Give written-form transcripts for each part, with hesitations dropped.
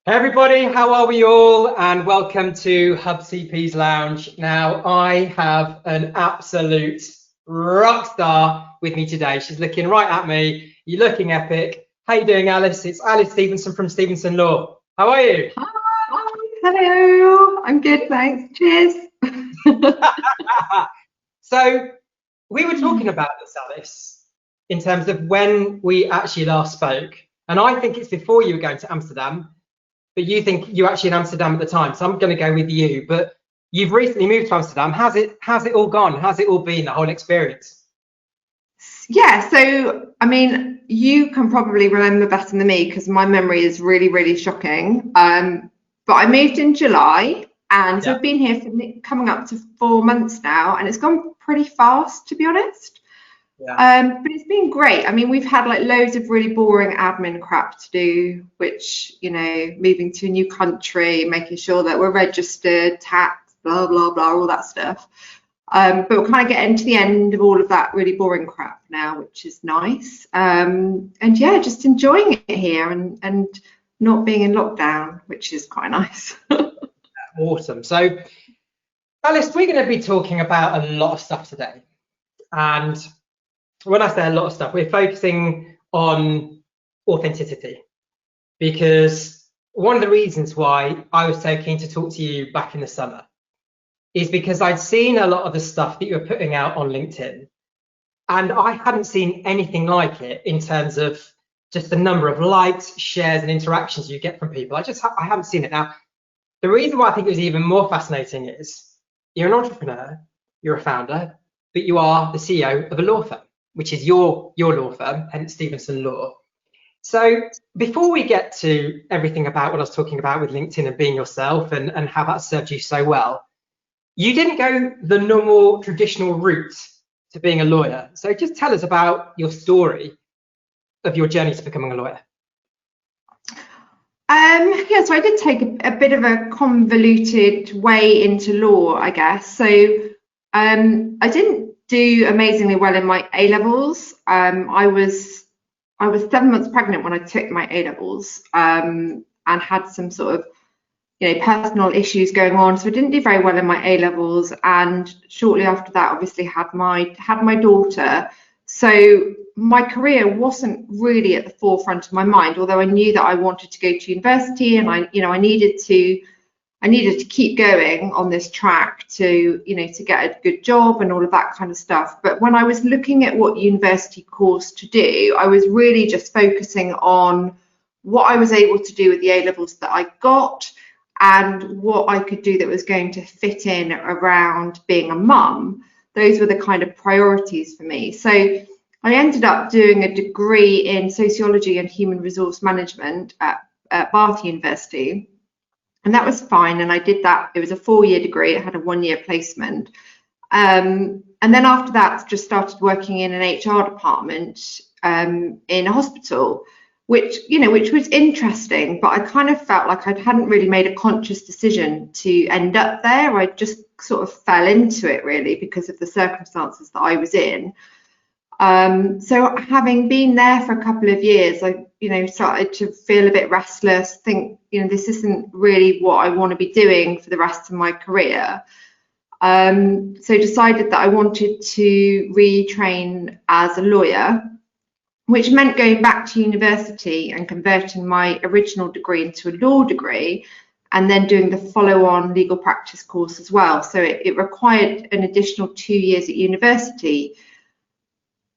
Hey everybody, how are we all? And welcome to HUBCP's Lounge. Now, I have an absolute rock star with me today. She's looking right at me. You're looking epic. How you doing, Alice? It's Alice Stephenson from Stephenson Law. How are you? Hi, hello. I'm good, thanks. Cheers. So, we were talking about this, Alice, in terms of when we actually last spoke. And I think it's before you were going to Amsterdam. But you think you were actually in Amsterdam at the time, so I'm going to go with you. But you've recently moved to Amsterdam. How's it all gone? How's it all been, the whole experience? Yeah, so I mean, you can probably remember better than me because my memory is really, really shocking. But I moved in July, and so Yeah, I've been here for coming up to 4 months now, and it's gone pretty fast, to be honest. yeah. But it's been great. I mean, we've had like loads of really boring admin crap to do, which, moving to a new country, making sure that we're registered, tax, blah, blah, blah, all that stuff. But we're kind of getting to the end of all of that really boring crap now, which is nice. And yeah, just enjoying it here and not being in lockdown, which is quite nice. Awesome. So, Alice, we're going to be talking about a lot of stuff today. And when I say a lot of stuff, we're focusing on authenticity, because one of the reasons why I was so keen to talk to you back in the summer is because I'd seen a lot of the stuff that you were putting out on LinkedIn, and I hadn't seen anything like it in terms of just the number of likes, shares, and interactions you get from people. I haven't seen it. Now, the reason why I think it was even more fascinating is you're an entrepreneur, you're a founder, but you are the CEO of a law firm, which is your law firm, hence Stephenson Law. So before we get to everything about what I was talking about with LinkedIn and being yourself and how that served you so well, you didn't go the normal traditional route to being a lawyer. So just tell us about your story of your journey to becoming a lawyer. Yeah, so I did take a bit of a convoluted way into law, I guess. So I didn't do amazingly well in my A levels. I was 7 months pregnant when I took my A levels, and had some sort of personal issues going on, so I didn't do very well in my A levels. And shortly after that, obviously had my daughter. So my career wasn't really at the forefront of my mind, although I knew that I wanted to go to university, and I needed to keep going on this track to get a good job and all of that kind of stuff. But when I was looking at what university course to do, I was really just focusing on what I was able to do with the A levels that I got and what I could do that was going to fit in around being a mum. Those were the kind of priorities for me. So I ended up doing a degree in sociology and human resource management at Bath University. And that was fine. And I did that. It was a 4-year degree. It had a 1-year placement. And then after that, just started working in an HR department in a hospital, which was interesting. But I kind of felt like I hadn't really made a conscious decision to end up there. I just sort of fell into it really because of the circumstances that I was in. So having been there for a couple of years, I started to feel a bit restless, think this isn't really what I want to be doing for the rest of my career. So decided that I wanted to retrain as a lawyer, which meant going back to university and converting my original degree into a law degree, and then doing the follow-on legal practice course as well. So it required an additional 2 years at university.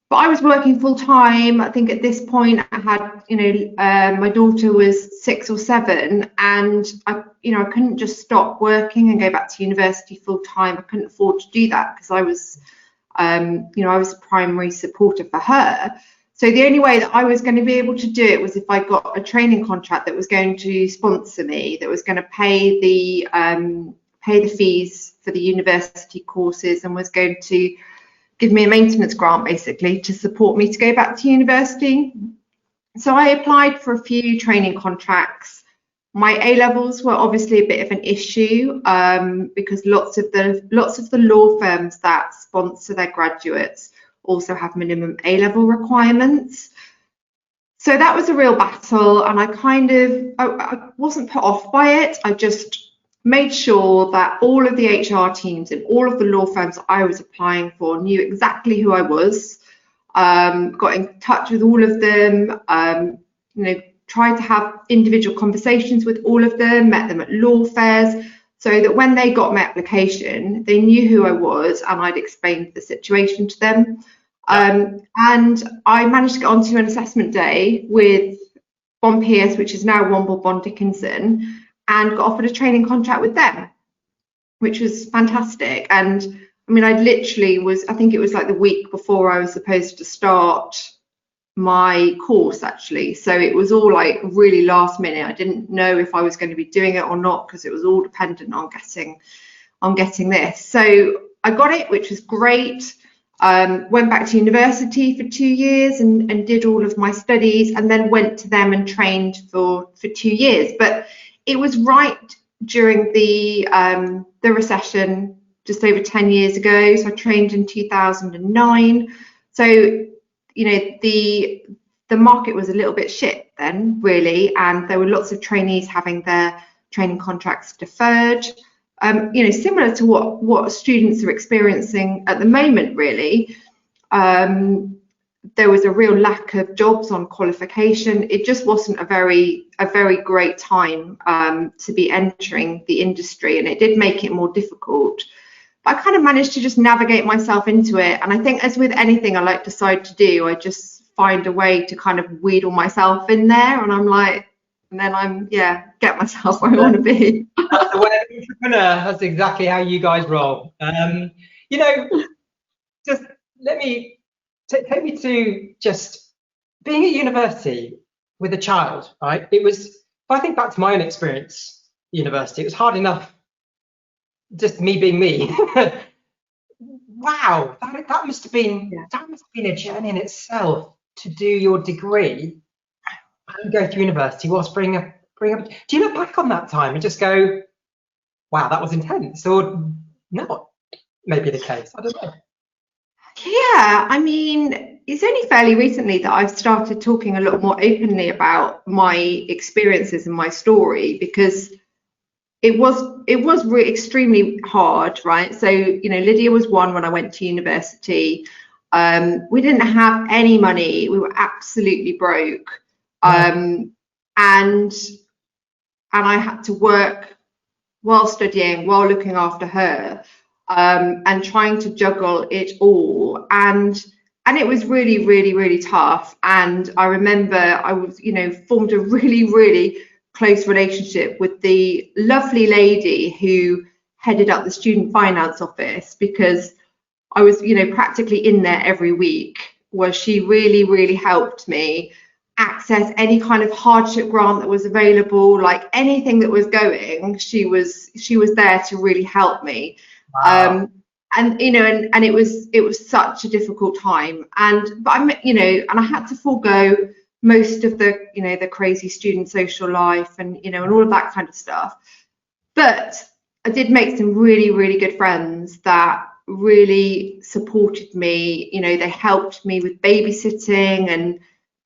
But I was working full time. I think at this point I had, my daughter was 6 or 7, and I couldn't just stop working and go back to university full time. I couldn't afford to do that because I was a primary supporter for her. So the only way that I was going to be able to do it was if I got a training contract that was going to sponsor me, that was going to pay the fees for the university courses, and was going to give me a maintenance grant basically to support me to go back to university. So I applied for a few training contracts. My A levels were obviously a bit of an issue because lots of the law firms that sponsor their graduates also have minimum A level requirements. So that was a real battle, and I wasn't put off by it. I just made sure that all of the HR teams and all of the law firms I was applying for knew exactly who I was. Got in touch with all of them, tried to have individual conversations with all of them, met them at law fairs, so that when they got my application, they knew who I was and I'd explained the situation to them. And I managed to get onto an assessment day with Bond Pierce, which is now Womble Bond Dickinson, and got offered a training contract with them, which was fantastic. And I mean, I think it was like the week before I was supposed to start my course, actually. So it was all like really last minute. I didn't know if I was going to be doing it or not, because it was all dependent on getting this. So I got it, which was great. Went back to university for 2 years and did all of my studies, and then went to them and trained for 2 years. But it was right during the recession, just over 10 years ago. So I trained in 2009. So, the market was a little bit shit then, really, and there were lots of trainees having their training contracts deferred. Similar to what students are experiencing at the moment, really. There was a real lack of jobs on qualification. It just wasn't a very great time to be entering the industry, and it did make it more difficult. But I kind of managed to just navigate myself into it. And I think, as with anything I decide to do, I just find a way to kind of wheedle myself in there, and then get myself where I want to be. That's the way of an entrepreneur. That's exactly how you guys roll. Just let me take me to just being at university with a child, right? If I think back to my own experience at university, it was hard enough just me being me. Wow, that must have been a journey in itself, to do your degree and go to university whilst bring up. Do you look back on that time and just go, wow, that was intense, or not? Maybe the case, I don't know. Yeah, I mean, it's only fairly recently that I've started talking a lot more openly about my experiences and my story, because it was really extremely hard, right? So, Lydia was 1 when I went to university. We didn't have any money. We were absolutely broke. And I had to work while studying, while looking after her, and trying to juggle it all. And it was really, really, really tough. And I remember I was, formed a really, really close relationship with the lovely lady who headed up the student finance office, because I was, practically in there every week, where she really, really helped me access any kind of hardship grant that was available, like anything that was going. She was there to really help me. Wow. And it was such a difficult time, but I had to forego most of the the crazy student social life and and all of that kind of stuff. But I did make some really, really good friends that really supported me. They helped me with babysitting and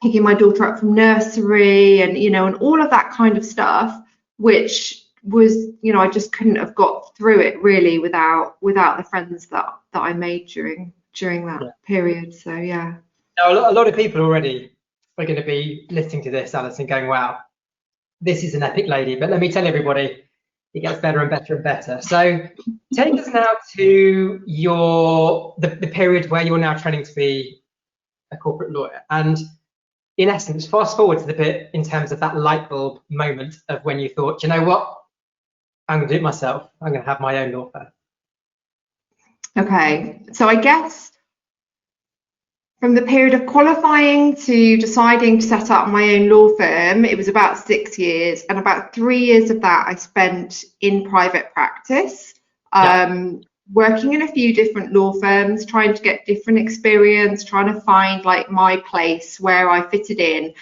picking my daughter up from nursery, and and all of that kind of stuff, which was I just couldn't have got through it really without the friends that I made during that period. So yeah. Now, a lot of people already are going to be listening to this, Alison, going, wow, this is an epic lady. But let me tell everybody, it gets better and better and better. So take us now to the period where you're now training to be a corporate lawyer. And in essence, fast forward to the bit in terms of that light bulb moment of when you thought, you know what, I'm going to do it myself. I'm going to have my own law firm. Okay, so I guess from the period of qualifying to deciding to set up my own law firm, it was about 6 years, and about 3 years of that I spent in private practice, working in a few different law firms, trying to get different experience, trying to find my place where I fitted in.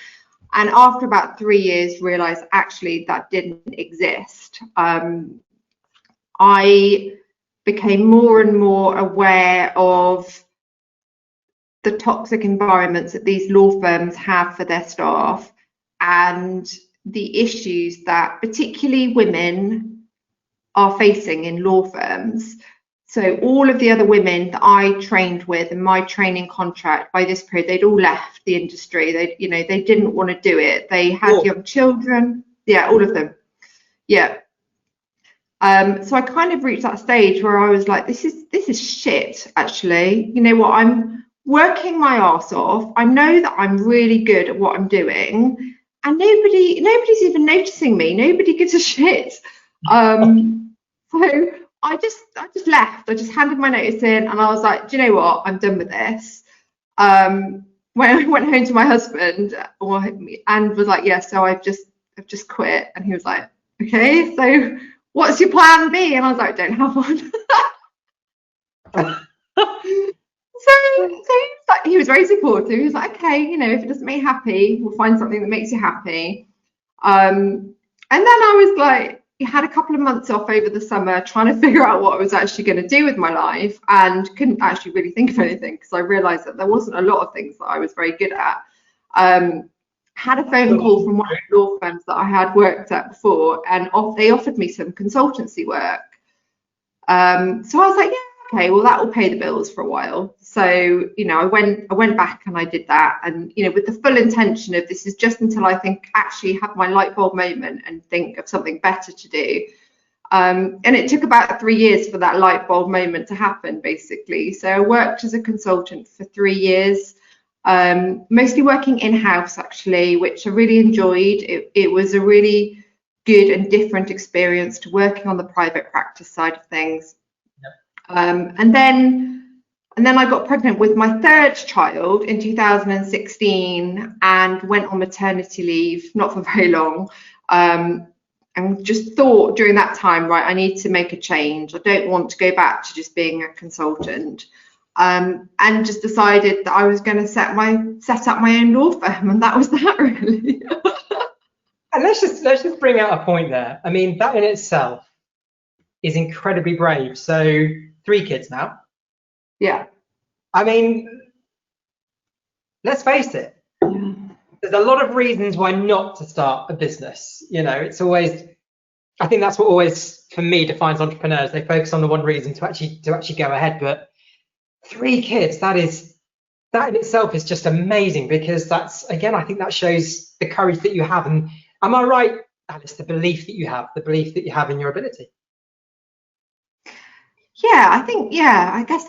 And after about 3 years, realized actually that didn't exist. I became more and more aware of the toxic environments that these law firms have for their staff, and the issues that particularly women are facing in law firms. So all of the other women that I trained with in my training contract, by this period, they'd all left the industry. They didn't want to do it. They had young children. Yeah, all of them. Yeah. So I kind of reached that stage where I was like, this is shit, actually. You know what? I'm working my arse off. I know that I'm really good at what I'm doing, and nobody's even noticing me. Nobody gives a shit. So I just left. I just handed my notice in, and I was like, do you know what? I'm done with this. When I went home to my husband and was like, yeah, so I've just quit, and he was like, okay, so what's your plan B? And I was like, I don't have one. So he was very supportive. He was like, okay, if it doesn't make you happy, we'll find something that makes you happy. And then I was like, had a couple of months off over the summer trying to figure out what I was actually going to do with my life, and couldn't actually really think of anything because I realized that there wasn't a lot of things that I was very good at. Had a phone call from one of the law firms that I had worked at before, and they offered me some consultancy work. So I was like, yeah, okay, well, that will pay the bills for a while. So, I went back and I did that, and with the full intention of, this is just until I think actually have my light bulb moment and think of something better to do. And it took about 3 years for that light bulb moment to happen, basically. So I worked as a consultant for 3 years. Mostly working in-house, actually, which I really enjoyed. It was a really good and different experience to working on the private practice side of things. Yep. And then I got pregnant with my third child in 2016 and went on maternity leave, not for very long, and just thought during that time, right, I need to make a change. I don't want to go back to just being a consultant. And just decided that I was going to set up my own law firm, and that was that, really. And let's just bring out a point there. I mean, that in itself is incredibly brave. So 3 kids now. Yeah. I mean, let's face it. Yeah. There's a lot of reasons why not to start a business. It's always, I think that's what always, for me, defines entrepreneurs. They focus on the one reason to actually go ahead, but 3 kids, that in itself is just amazing, because that's, again, I think that shows the courage that you have. And am I right, Alice, the belief that you have in your ability? Yeah, I think, I guess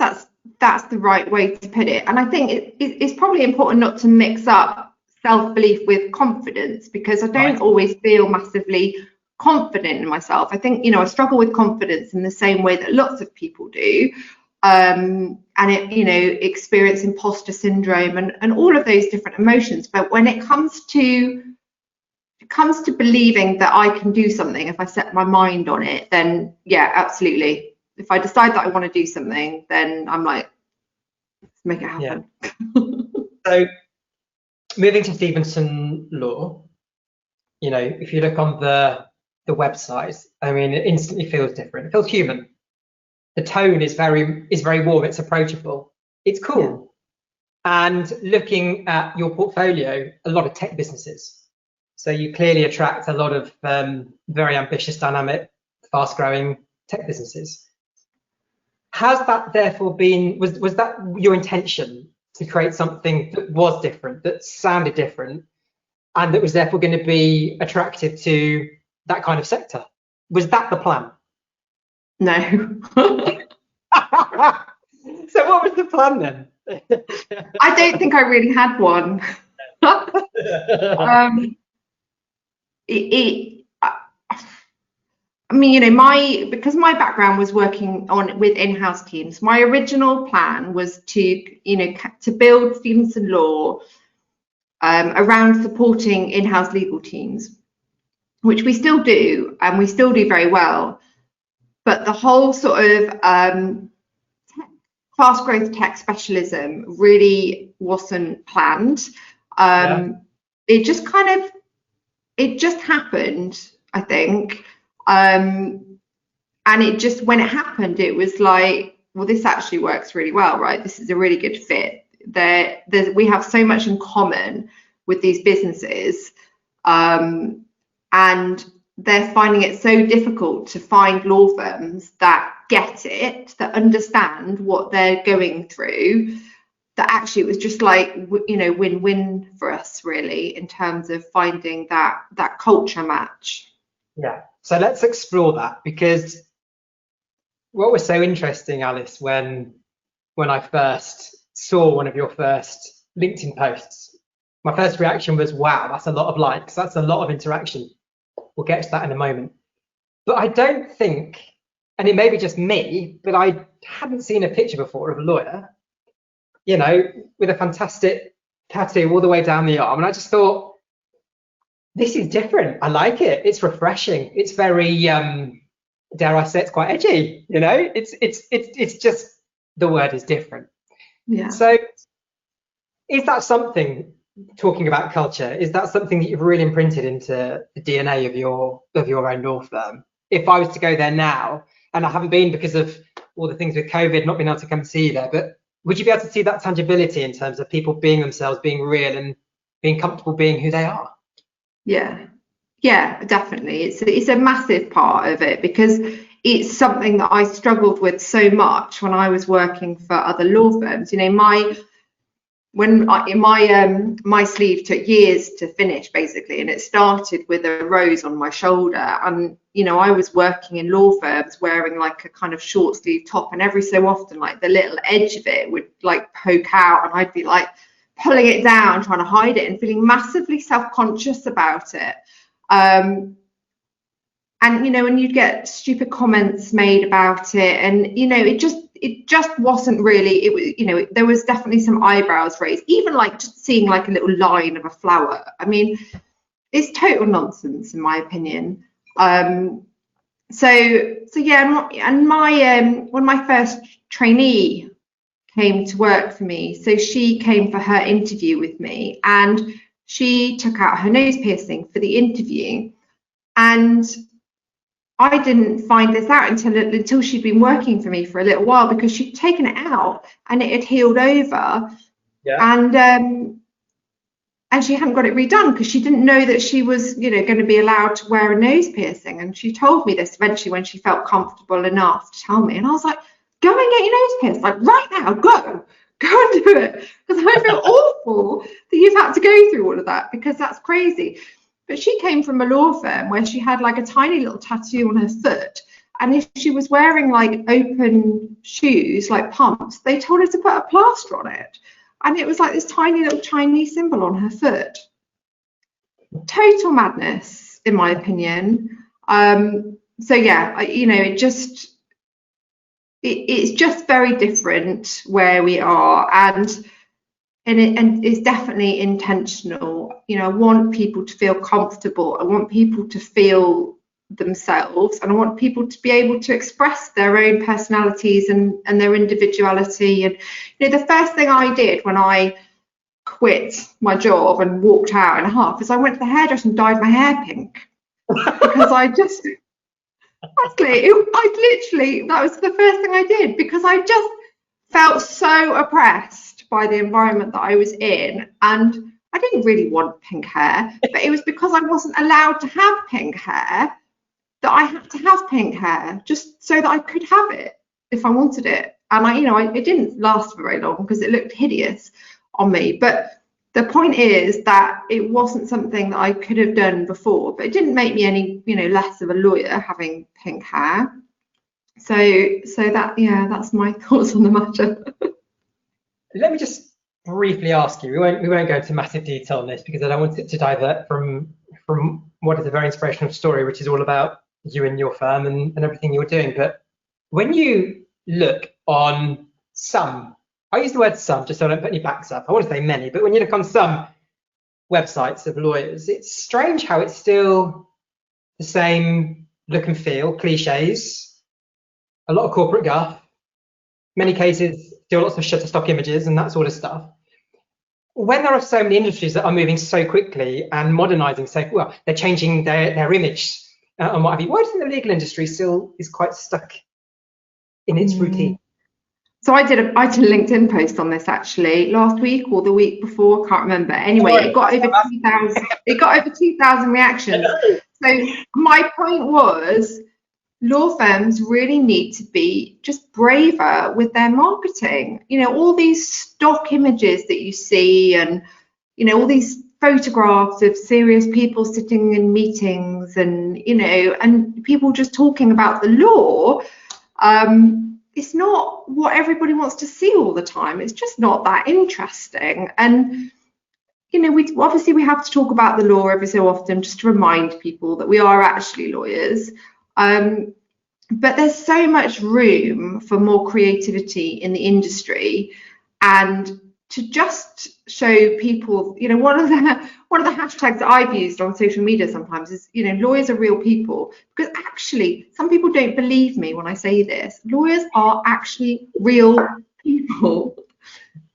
that's the right way to put it. And I think it's probably important not to mix up self-belief with confidence, because I don't always feel massively confident in myself. I think, I struggle with confidence in the same way that lots of people do. And experience imposter syndrome and all of those different emotions. But when it comes to believing that I can do something, if I set my mind on it, then yeah, absolutely. If I decide that I want to do something, then I'm like, let's make it happen. Yeah. So moving to Stephenson Law, if you look on the website, I mean, it instantly feels different. It feels human. The tone is very warm. It's approachable. It's cool. Yeah. And looking at your portfolio, a lot of tech businesses. So you clearly attract a lot of very ambitious, dynamic, fast-growing tech businesses. Has that therefore been, was that your intention, to create something that was different, that sounded different, and that was therefore going to be attractive to that kind of sector? Was that the plan? No. So what was the plan then? I don't think I really had one. I mean, because my background was working with in-house teams, my original plan was to build Stephenson Law around supporting in-house legal teams, which we still do, and we still do very well. But the whole sort of fast growth tech specialism really wasn't planned. It just happened, I think. And it just, when it happened, it was like, well, this actually works really well, right? This is a really good fit. we have so much in common with these businesses, and they're finding it so difficult to find law firms that get it, that understand what they're going through, that actually it was just like, you know, win-win for us really, in terms of finding that culture match. Yeah, so let's explore that, because what was so interesting, Alice, when I first saw one of your first LinkedIn posts, my first reaction was, wow, that's a lot of likes, that's a lot of interaction. We'll get to that in a moment. But I don't think, and it may be just me, but I hadn't seen a picture before of a lawyer, you know, with a fantastic tattoo all the way down the arm. And I just thought, this is different. I like it. It's refreshing. It's very, dare I say, it's quite edgy, you know, it's just, the word is different. Yeah. So is that something, talking about culture, is that something that you've really imprinted into the DNA of your own law firm? If I was to go there now, and I haven't been because of all the things with COVID, not being able to come see you there, but would you be able to see that tangibility in terms of people being themselves, being real, and being comfortable being who they are? Yeah, definitely. It's a massive part of it, because it's something that I struggled with so much when I was working for other law firms. You know, my sleeve took years to finish, basically, and it started with a rose on my shoulder. And you know, I was working in law firms wearing like a kind of short sleeve top, and every so often, like the little edge of it would like poke out, and I'd be like pulling it down, trying to hide it, and feeling massively self-conscious about it. And you know, and you'd get stupid comments made about it, and you know, it just wasn't really, it was, you know, there was definitely some eyebrows raised, even like just seeing like a little line of a flower. I mean, it's total nonsense in my opinion. So yeah, and when my first trainee came to work for me, so she came for her interview with me, and she took out her nose piercing for the interview, and I didn't find this out until she'd been working for me for a little while, because she'd taken it out and it had healed over. Yeah. And she hadn't got it redone because she didn't know that she was, you know, going to be allowed to wear a nose piercing. And she told me this eventually when she felt comfortable enough to tell me. And I was like, go and get your nose pierced, like right now, go and do it. Because I feel awful that you've had to go through all of that, because that's crazy. But she came from a law firm where she had like a tiny little tattoo on her foot. And if she was wearing like open shoes, like pumps, they told her to put a plaster on it. And it was like this tiny little Chinese symbol on her foot. Total madness, in my opinion. So yeah, you know, it's just very different where we are, and it's definitely intentional. You know, I want people to feel comfortable. I want people to feel themselves, and I want people to be able to express their own personalities and their individuality. And you know, the first thing I did when I quit my job and walked out in a huff is I went to the hairdresser and dyed my hair pink, because I literally, that was the first thing I did, because I just felt so oppressed by the environment that I was in, and I didn't really want pink hair, but it was because I wasn't allowed to have pink hair that I had to have pink hair, just so that I could have it if I wanted it. And it didn't last for very long because it looked hideous on me. But the point is that it wasn't something that I could have done before, but it didn't make me any, less of a lawyer having pink hair. So that's my thoughts on the matter. Let me just briefly ask you, we won't go into massive detail on this because I don't want it to divert from what is a very inspirational story, which is all about you and your firm and everything you're doing. But when you look on some, I use the word some just so I don't put any backs up, I want to say many, but when you look on some websites of lawyers, it's strange how it's still the same look and feel, cliches, a lot of corporate guff, many cases still lots of Shutterstock images and that sort of stuff. When there are so many industries that are moving so quickly and modernizing so well, they're changing their image and what have you. Why do you think the legal industry still is quite stuck in its routine? So I did a LinkedIn post on this actually last week or the week before, I can't remember. Anyway, it got over 2,000. It got over 2,000 reactions. So my point was, law firms really need to be just braver with their marketing. You know, all these stock images that you see, and you know, all these photographs of serious people sitting in meetings, and you know, and people just talking about the law. It's not what everybody wants to see all the time. It's just not that interesting. And you know, we have to talk about the law every so often, just to remind people that we are actually lawyers. But there's so much room for more creativity in the industry, and to just show people, you know, one of the hashtags that I've used on social media sometimes is, you know, lawyers are real people, because actually some people don't believe me when I say this. Lawyers are actually real people.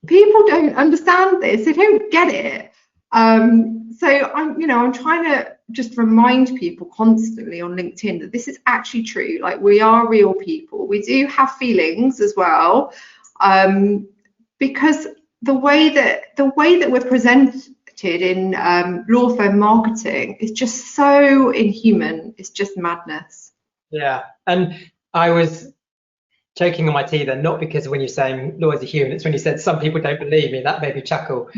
People don't understand this. They don't get it. So I'm trying to just remind people constantly on LinkedIn that this is actually true. Like, we are real people. We do have feelings as well, because the way that we're presented in law firm marketing is just so inhuman. It's just madness. Yeah, and I was choking on my tea then, not because when you're saying lawyers are human, it's when you said some people don't believe me. That made me chuckle.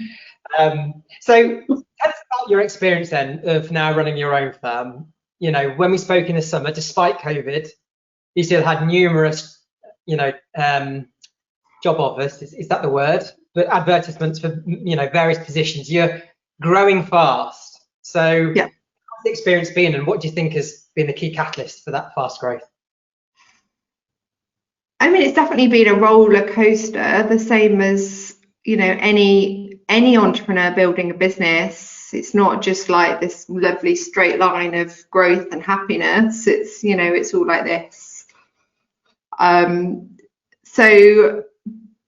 So tell us about your experience then of now running your own firm. You know, when we spoke in the summer, despite COVID, you still had numerous, you know, job offers, is that the word? But advertisements for, you know, various positions. You're growing fast. So yeah. How's the experience been, and what do you think has been the key catalyst for that fast growth? I mean, it's definitely been a roller coaster, the same as, you know, any entrepreneur building a business. It's not just like this lovely straight line of growth and happiness. It's, you know, it's all like this.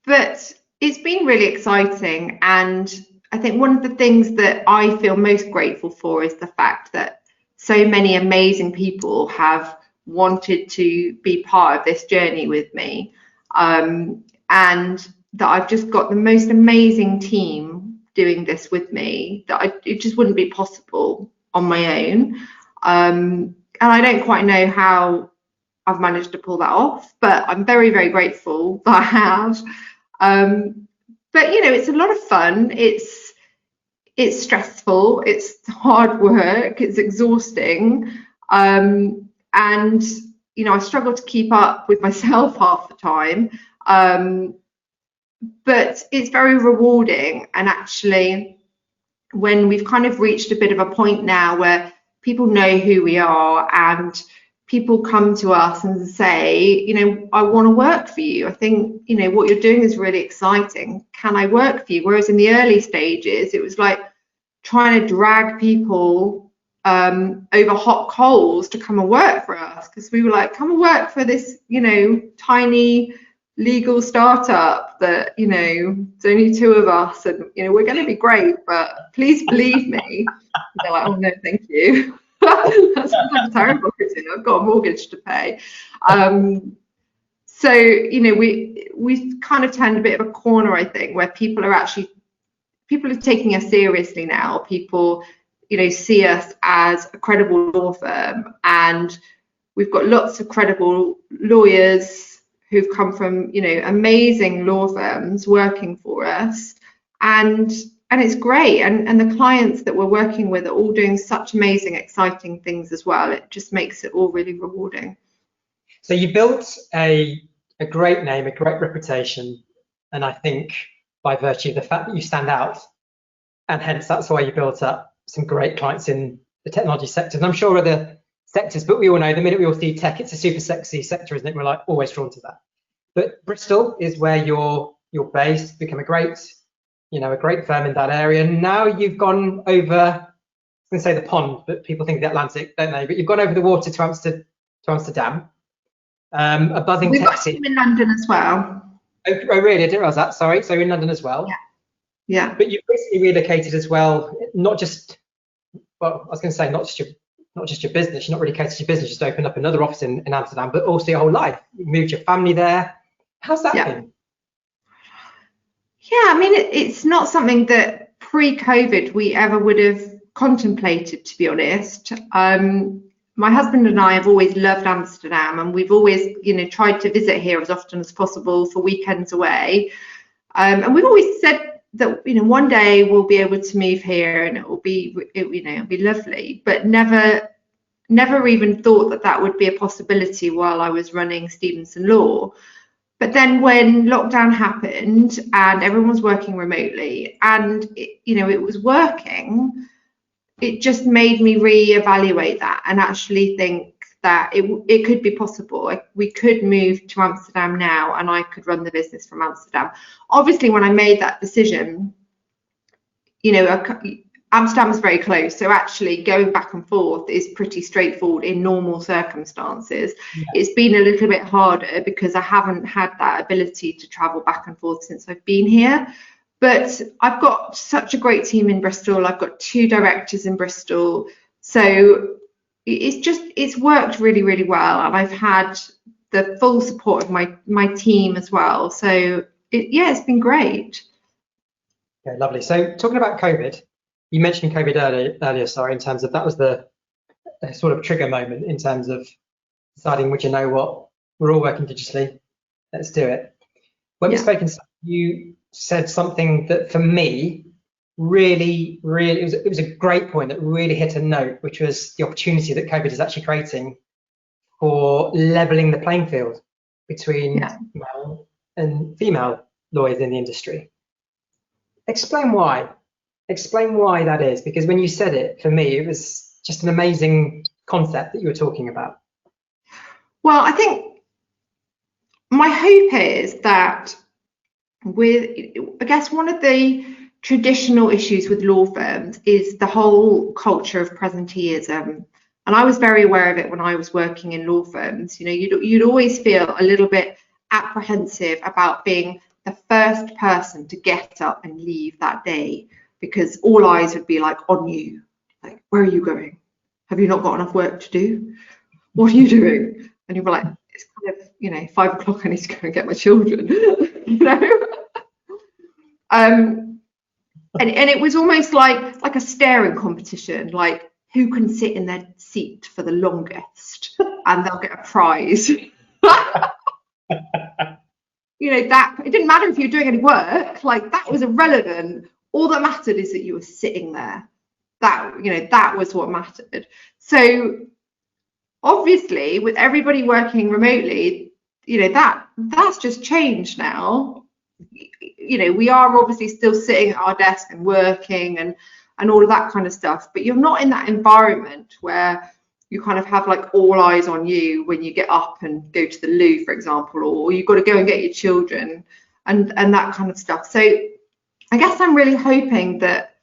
But it's been really exciting, and I think one of the things that I feel most grateful for is the fact that so many amazing people have wanted to be part of this journey with me, and that I've just got the most amazing team doing this with me, that it just wouldn't be possible on my own. And I don't quite know how I've managed to pull that off, but I'm very, very grateful that I have. But you know, it's a lot of fun. It's stressful. It's hard work. It's exhausting. And you know, I struggle to keep up with myself half the time. But it's very rewarding. And actually, when we've kind of reached a bit of a point now where people know who we are, and people come to us and say, you know, I want to work for you. I think, you know, what you're doing is really exciting. Can I work for you? Whereas in the early stages, it was like trying to drag people over hot coals to come and work for us, because we were like, come and work for this, you know, tiny legal startup that, you know, it's only two of us, and you know, we're going to be great, but please believe me. And they're like, oh no, thank you. That sounds like a terrible critic. I've got a mortgage to pay. So you know, we kind of turned a bit of a corner, I think, where people are taking us seriously now. People, you know, see us as a credible law firm, and we've got lots of credible lawyers who've come from, you know, amazing law firms working for us, and it's great. And the clients that we're working with are all doing such amazing, exciting things as well. It just makes it all really rewarding. So you built a great name, a great reputation, and I think by virtue of the fact that you stand out, and hence that's why you built up some great clients in the technology sector, and I'm sure other sectors, but we all know the minute we all see tech, it's a super sexy sector, isn't it? We're like always drawn to that. But Bristol is where you're based, become a great firm in that area. And now you've gone over, I was going to say the pond, but people think the Atlantic, don't they? But you've gone over the water to Amsterdam. A buzzing We've tech got a team in London as well. Oh, really? I didn't realize that. Sorry. So in London as well. Yeah. But you've recently relocated as well. Not just, well, I was going to say not just your business. You're not relocated your business. Just opened up another office in Amsterdam, but also your whole life. You moved your family there. How's that been? Yeah, I mean, it's not something that pre-COVID we ever would have contemplated, to be honest. My husband and I have always loved Amsterdam, and we've always, tried to visit here as often as possible for weekends away. And we've always said that, one day we'll be able to move here and it'll be lovely, but never even thought that that would be a possibility while I was running Stephenson Law. But then when lockdown happened and everyone was working remotely and it was working, it just made me reevaluate that and actually think that it could be possible. We could move to Amsterdam now and I could run the business from Amsterdam. Obviously, when I made that decision, Amsterdam is very close, so actually going back and forth is pretty straightforward in normal circumstances. Yeah. It's been a little bit harder because I haven't had that ability to travel back and forth since I've been here. But I've got such a great team in Bristol. I've got 2 directors in Bristol. So it's worked really, really well. And I've had the full support of my team as well. So it's been great. Okay, lovely. So talking about COVID, you mentioned COVID earlier, sorry, in terms of that was the sort of trigger moment in terms of deciding, would you know what, we're all working digitally, let's do it. When we've spoken, you said something that for me really, it was a great point that really hit a note, which was the opportunity that COVID is actually creating for leveling the playing field between male and female lawyers in the industry. Explain why that is, because when you said it, for me, it was just an amazing concept that you were talking about. Well, I think my hope is that I guess one of the traditional issues with law firms is the whole culture of presenteeism. And I was very aware of it when I was working in law firms. You'd always feel a little bit apprehensive about being the first person to get up and leave that day, because all eyes would be like on you, like, where are you going? Have you not got enough work to do? What are you doing? And you'd be like, it's kind of 5 o'clock, I need to go and get my children. And it was almost like a staring competition, like who can sit in their seat for the longest and they'll get a prize. That it didn't matter if you were doing any work, like that was irrelevant. All that mattered is that you were sitting there. That was what mattered. So obviously with everybody working remotely, that's just changed now. We are obviously still sitting at our desk and working and all of that kind of stuff, but you're not in that environment where you kind of have like all eyes on you when you get up and go to the loo, for example, or you've got to go and get your children and that kind of stuff. So I guess I'm really hoping that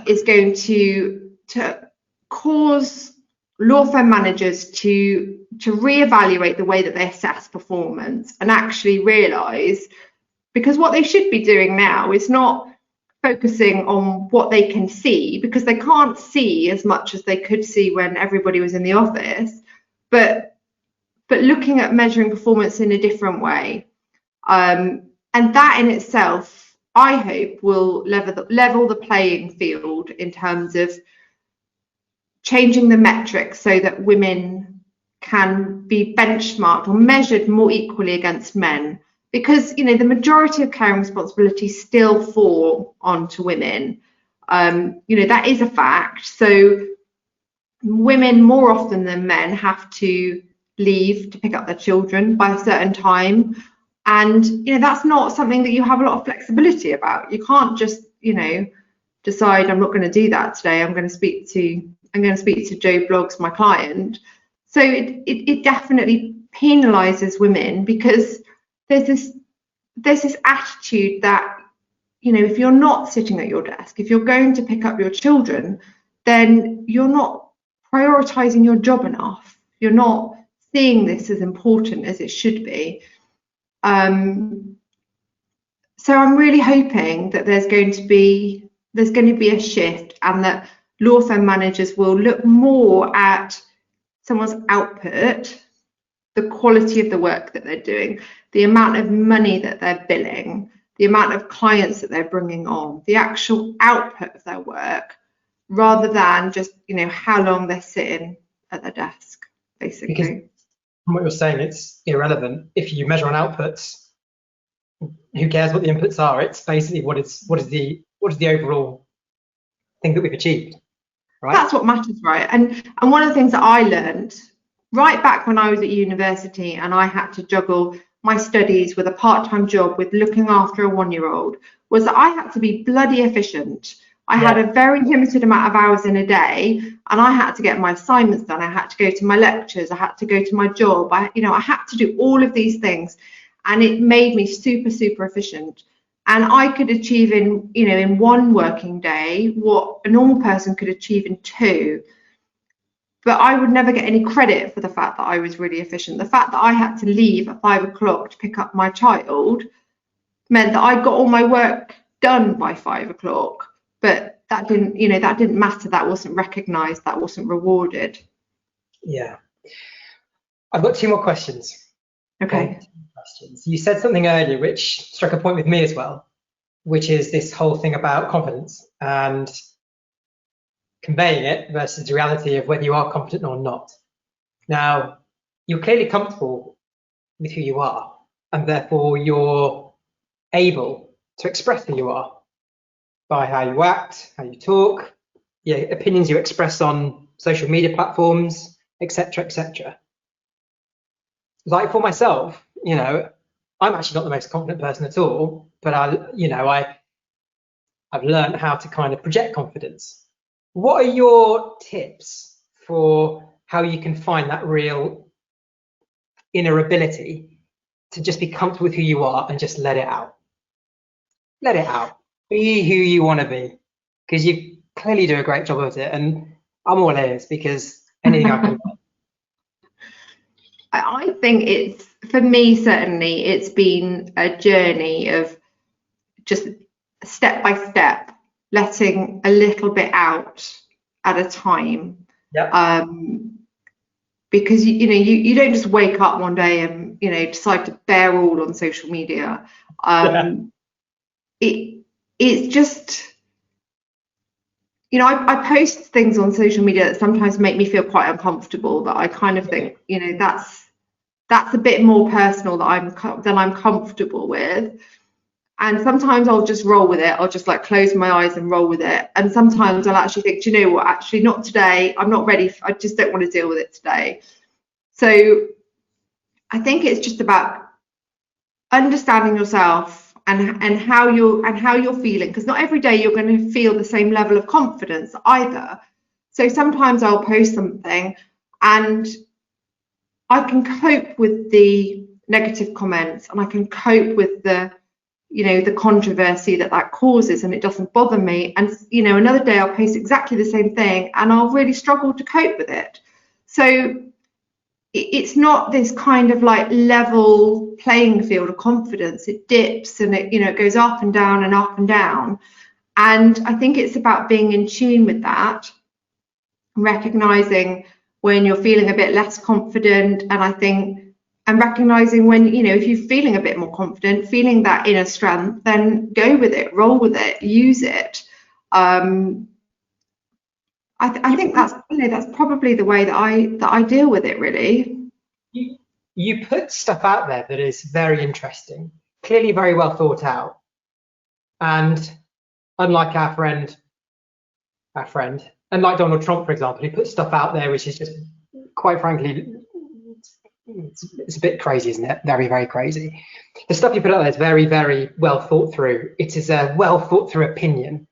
is going to cause law firm managers to reevaluate the way that they assess performance and actually realise, because what they should be doing now is not focusing on what they can see, because they can't see as much as they could see when everybody was in the office, but looking at measuring performance in a different way. And that in itself, I hope, will level the playing field in terms of changing the metrics so that women can be benchmarked or measured more equally against men. Because the majority of caring responsibilities still fall onto women. That is a fact. So women more often than men have to leave to pick up their children by a certain time, and that's not something that you have a lot of flexibility about. You can't just decide, I'm not going to do that today. I'm going to speak to Joe Bloggs, my client. So it definitely penalises women, because there's this attitude that if you're not sitting at your desk, if you're going to pick up your children, then you're not prioritizing your job enough. You're not seeing this as important as it should be. So I'm really hoping that there's going to be a shift, and that law firm managers will look more at someone's output, the quality of the work that they're doing, the amount of money that they're billing, the amount of clients that they're bringing on, the actual output of their work, rather than just, you know, how long they're sitting at their desk, basically. Because from what you're saying, it's irrelevant. If you measure on outputs, who cares what the inputs are? It's basically what is the overall thing that we've achieved, right? That's what matters, right? And one of the things that I learned right back when I was at university and I had to juggle my studies with a part-time job with looking after a 1-year-old was that I had to be bloody efficient. I had a very limited amount of hours in a day, and I had to get my assignments done. I had to go to my lectures. I had to go to my job. I had to do all of these things, and it made me super, super efficient. And I could achieve in one working day what a normal person could achieve in 2. But I would never get any credit for the fact that I was really efficient. The fact that I had to leave at 5 o'clock to pick up my child meant that I got all my work done by 5 o'clock. But that didn't matter. That wasn't recognised. That wasn't rewarded. Yeah. I've got 2 more questions. Okay. You said something earlier which struck a point with me as well, which is this whole thing about confidence and conveying it versus the reality of whether you are confident or not. Now, you're clearly comfortable with who you are, and therefore you're able to express who you are by how you act, how you talk, the opinions you express on social media platforms, etc., etc. Like for myself, you know, I'm actually not the most confident person at all, but I've learned how to kind of project confidence. What are your tips for how you can find that real inner ability to just be comfortable with who you are and just let it out? Let it out. Be who you want to be, because you clearly do a great job of it, and I'm all ears because anything I can. I think for me, certainly, it's been a journey of just step by step, letting a little bit out at a time. Yep. Because you don't just wake up one day and decide to bear all on social media. It's just I post things on social media that sometimes make me feel quite uncomfortable, that I kind of think that's a bit more personal than I'm comfortable with. And sometimes I'll just roll with it. I'll just like close my eyes and roll with it. And sometimes I'll actually think, do you know what? Actually, not today. I'm not ready. I just don't want to deal with it today. So I think it's just about understanding yourself and how you're feeling, because not every day you're going to feel the same level of confidence either. So sometimes I'll post something and I can cope with the negative comments, and I can cope with the controversy that causes, and it doesn't bother me. And another day I'll post exactly the same thing and I'll really struggle to cope with it. So it's not this kind of like level playing field of confidence. It dips and it goes up and down and up and down. And I think it's about being in tune with that, recognizing when you're feeling a bit less confident, and recognizing when, if you're feeling a bit more confident, feeling that inner strength, then go with it, roll with it, use it. I think that's probably the way that I deal with it, really. You put stuff out there that is very interesting, clearly very well thought out, and unlike our friend, and like Donald Trump, for example, he puts stuff out there which is just, quite frankly, it's a bit crazy, isn't it? Very, very crazy. The stuff you put out there is very, very well thought through. It is a well thought through opinion.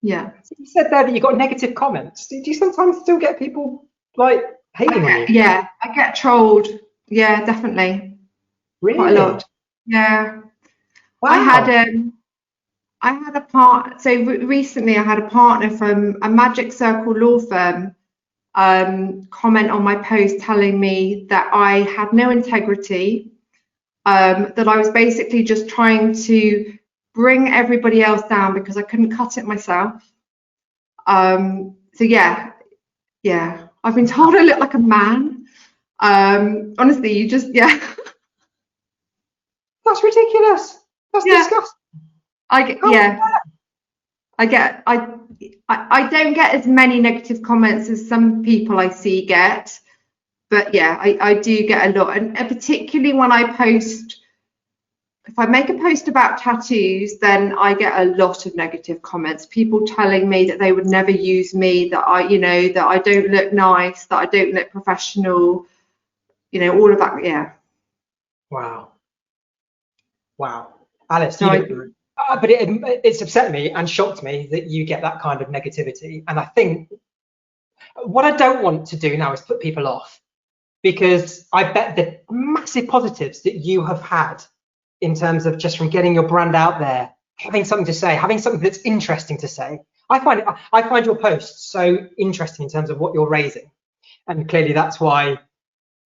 Yeah. So you said there that you got negative comments. Do you sometimes still get people like hating on you? Yeah, I get trolled. Yeah, definitely. Really? Quite a lot. Yeah. Wow. I had a part. So recently, I had a partner from a Magic Circle law firm comment on my post telling me that I had no integrity, that I was basically just trying to bring everybody else down because I couldn't cut it myself. So yeah, I've been told I look like a man. Honestly, you just, yeah. That's ridiculous. That's disgusting. I don't get as many negative comments as some people I see get, but yeah, I do get a lot, and particularly when I post. If I make a post about tattoos, then I get a lot of negative comments. People telling me that they would never use me, that that I don't look nice, that I don't look professional, all of that. Yeah. Wow. Alice, but it's upset me and shocked me that you get that kind of negativity. And I think what I don't want to do now is put people off, because I bet the massive positives that you have had in terms of just from getting your brand out there, having something to say, having something that's interesting to say. I find your posts so interesting in terms of what you're raising, and clearly that's why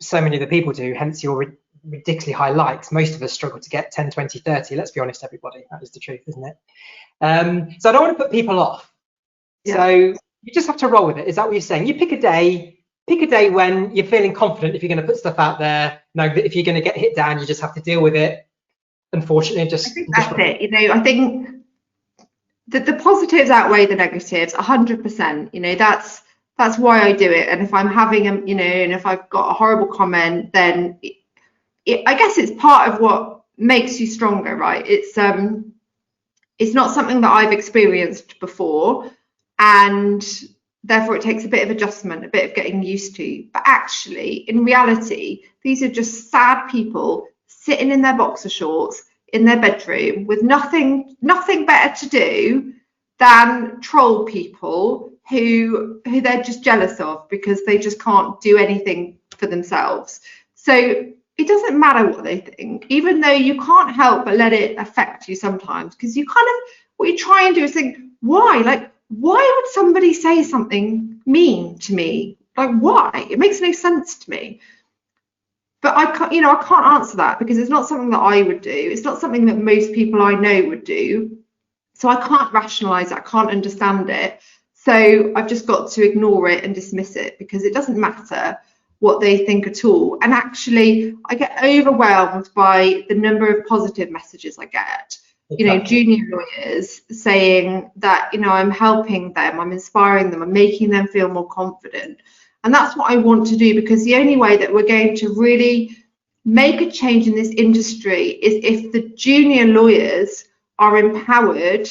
so many of the people do, hence your ridiculously high likes. Most of us struggle to get 10, 20, 30. Let's be honest, everybody, that is the truth, isn't it? So I don't want to put people off. Yeah. So you just have to roll with it. Is that what you're saying? You pick a day when you're feeling confident. If you're going to put stuff out there, if you're going to get hit down, you just have to deal with it. Unfortunately, I think that's it. I think that the positives outweigh the negatives 100%. That's why I do it. And if I'm having and if I've got a horrible comment, then I guess it's part of what makes you stronger, right? It's not something that I've experienced before, and therefore it takes a bit of adjustment, a bit of getting used to. But actually, in reality, these are just sad people sitting in their boxer shorts in their bedroom with nothing better to do than troll people who they're just jealous of because they just can't do anything for themselves. So it doesn't matter what they think, even though you can't help but let it affect you sometimes, because you what you try and do is think, why would somebody say something mean to me? Why? It makes no sense to me. But I can't answer that, because it's not something that I would do. It's not something that most people I know would do. So I can't rationalize it. I can't understand it. So I've just got to ignore it and dismiss it, because it doesn't matter what they think at all. And actually, I get overwhelmed by the number of positive messages I get. Exactly. Junior lawyers saying that, I'm helping them, I'm inspiring them, I'm making them feel more confident. And that's what I want to do, because the only way that we're going to really make a change in this industry is if the junior lawyers are empowered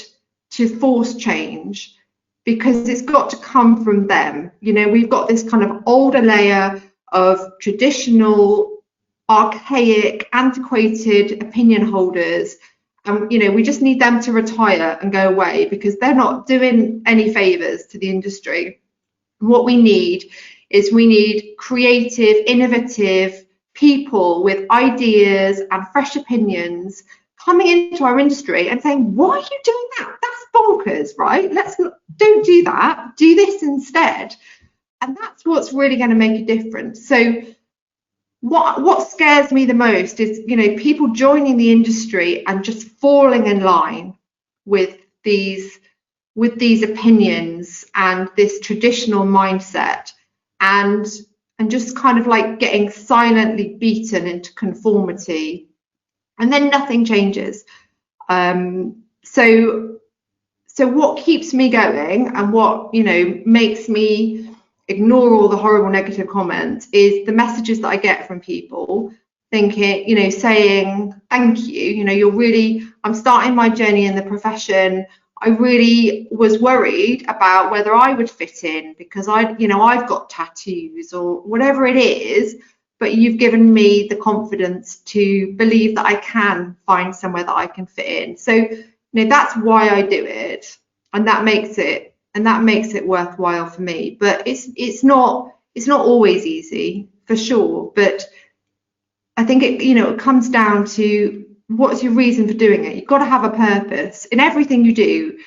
to force change, because it's got to come from them. We've got this kind of older layer of traditional, archaic, antiquated opinion holders. And, we just need them to retire and go away, because they're not doing any favors to the industry. What we need is creative, innovative people with ideas and fresh opinions coming into our industry and saying, why are you doing that? That's bonkers, right? Don't do that. Do this instead. And that's what's really going to make a difference. So what scares me the most is, people joining the industry and just falling in line with these opinions and this traditional mindset, and just kind of getting silently beaten into conformity, and then nothing changes. So what keeps me going, and what makes me ignore all the horrible negative comments, is the messages that I get from people thinking, saying thank you, I'm starting my journey in the profession. I really was worried about whether I would fit in, because I've got tattoos or whatever it is, but you've given me the confidence to believe that I can find somewhere that I can fit in. So that's why I do it, and that makes it worthwhile for me. But it's not always easy, for sure. But I think it comes down to, what's your reason for doing it? You've got to have a purpose in everything you do.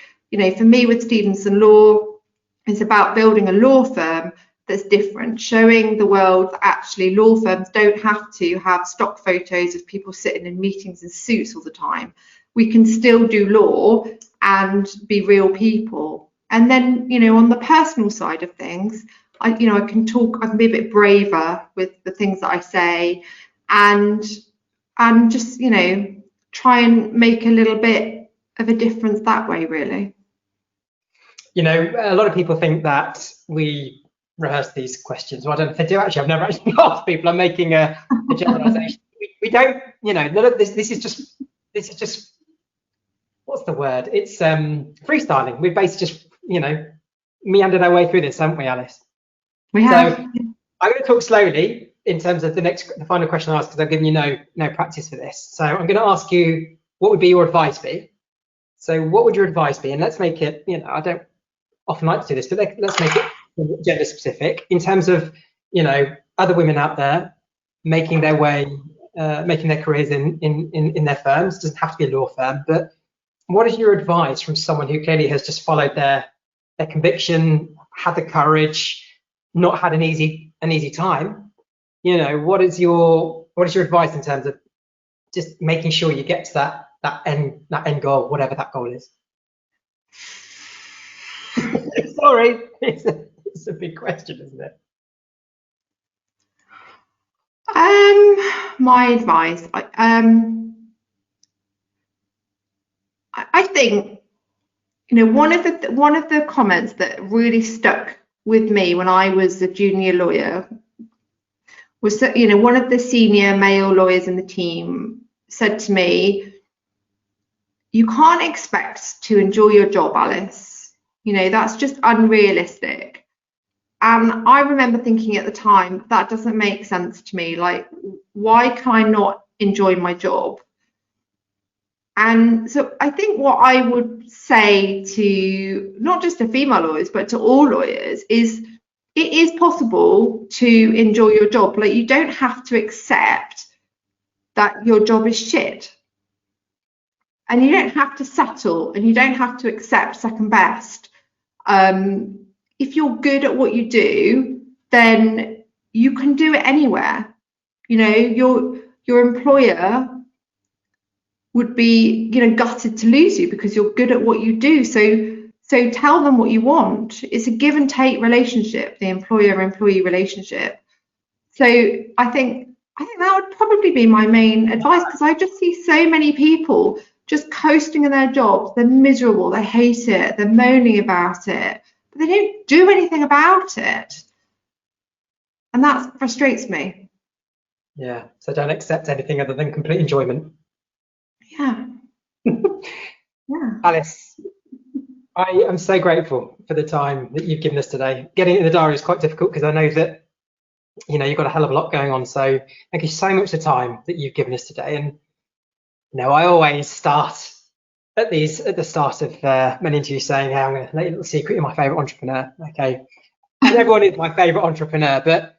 For me with Stephenson Law, it's about building a law firm that's different, showing the world that actually law firms don't have to have stock photos of people sitting in meetings in suits all the time. We can still do law and be real people. And then, on the personal side of things, I can talk, I can be a bit braver with the things that I say, and just, try and make a little bit of a difference that way, really. A lot of people think that we rehearse these questions. Well, I don't know if they do actually. I've never actually asked people. I'm making a generalization. We don't, this is just, what's the word? It's freestyling. We've basically just, meandered our way through this, haven't we, Alice? We have. So I'm going to talk slowly in terms of the final question I asked, because I've given you no practice for this. So I'm going to ask you, what would be your advice be? So what would your advice be? And let's make it, I don't often like to do this, but let's make it gender specific in terms of, other women out there making their way, making their careers in their firms. It doesn't have to be a law firm, but what is your advice from someone who clearly has just followed their conviction, had the courage, not had an easy time? What is your advice in terms of just making sure you get to that end goal, whatever that goal is? Sorry, it's a big question, isn't it? My advice, I think, one of the comments that really stuck with me when I was a junior lawyer was that, one of the senior male lawyers in the team said to me, "You can't expect to enjoy your job, Alice. That's just unrealistic." And I remember thinking at the time, that doesn't make sense to me. Like, why can I not enjoy my job? And so I think what I would say to not just to female lawyers, but to all lawyers is, it is possible to enjoy your job. Like, you don't have to accept that your job is shit. And you don't have to settle, and you don't have to accept second best. If you're good at what you do, then you can do it anywhere. Your employer would be, gutted to lose you because you're good at what you do. So tell them what you want. It's a give and take relationship, the employer-employee relationship. So I think that would probably be my main advice, because I just see so many people just coasting in their jobs. They're miserable, they hate it, they're moaning about it, but they don't do anything about it. And that frustrates me. Yeah, so don't accept anything other than complete enjoyment. Yeah. Yeah. Alice, I am so grateful for the time that you've given us today. Getting it in the diary is quite difficult, because I know that, you've got a hell of a lot going on. So thank you so much for the time that you've given us today. And, I always start at the start of many interviews saying, "Hey, I'm going to let you a little secret, you're my favourite entrepreneur." Okay. And everyone is my favourite entrepreneur, but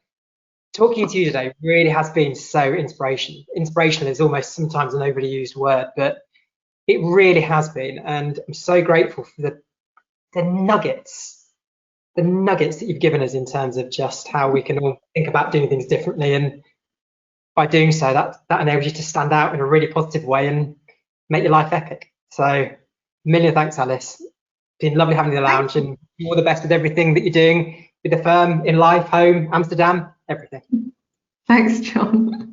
talking to you today really has been so inspirational. Inspirational is almost sometimes an overly used word, but it really has been. And I'm so grateful for the nuggets that you've given us in terms of just how we can all think about doing things differently. And by doing so, that enables you to stand out in a really positive way and make your life epic. So a million thanks, Alice. It's been lovely having you in the lounge, and all the best with everything that you're doing with the firm, in life, home, Amsterdam, everything. Thanks, John.